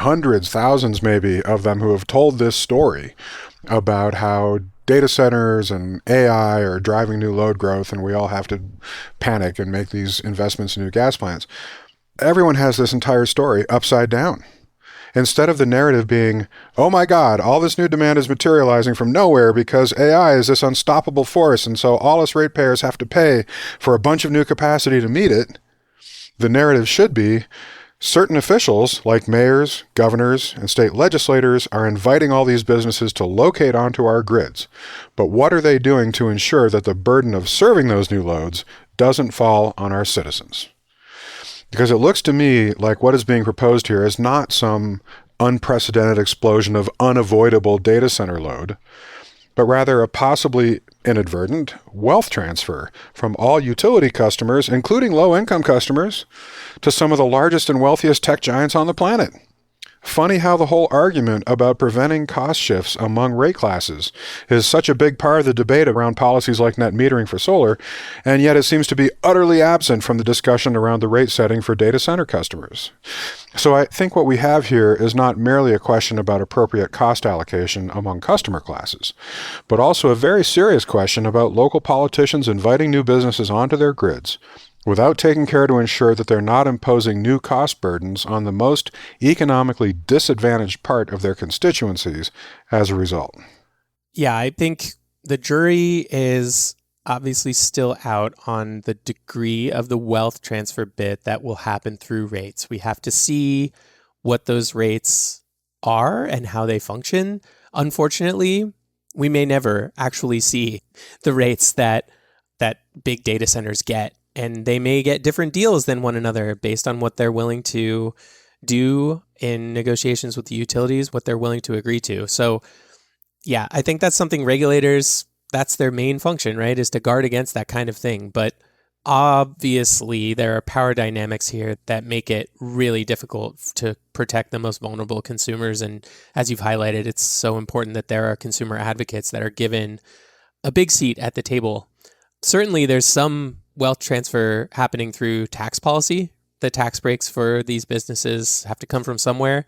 hundreds, thousands maybe of them who have told this story about how data centers and AI are driving new load growth and we all have to panic and make these investments in new gas plants. Everyone has this entire story upside down. Instead of the narrative being, oh my God, all this new demand is materializing from nowhere because AI is this unstoppable force, and so all us ratepayers have to pay for a bunch of new capacity to meet it, the narrative should be, certain officials, like mayors, governors, and state legislators, are inviting all these businesses to locate onto our grids. But what are they doing to ensure that the burden of serving those new loads doesn't fall on our citizens? Because it looks to me like what is being proposed here is not some unprecedented explosion of unavoidable data center load, but rather a possibly inadvertent wealth transfer from all utility customers, including low-income customers, to some of the largest and wealthiest tech giants on the planet. Funny how the whole argument about preventing cost shifts among rate classes is such a big part of the debate around policies like net metering for solar, and yet it seems to be utterly absent from the discussion around the rate setting for data center customers. So I think what we have here is not merely a question about appropriate cost allocation among customer classes, but also a very serious question about local politicians inviting new businesses onto their grids without taking care to ensure that they're not imposing new cost burdens on the most economically disadvantaged part of their constituencies as a result. Yeah, I think the jury is obviously still out on the degree of the wealth transfer bit that will happen through rates. We have to see what those rates are and how they function. Unfortunately, we may never actually see the rates that big data centers get. And they may get different deals than one another based on what they're willing to do in negotiations with the utilities, what they're willing to agree to. So, yeah, I think that's something regulators, that's their main function, right, is to guard against that kind of thing. But obviously, there are power dynamics here that make it really difficult to protect the most vulnerable consumers. And as you've highlighted, it's so important that there are consumer advocates that are given a big seat at the table. Certainly, there's some wealth transfer happening through tax policy. The tax breaks for these businesses have to come from somewhere.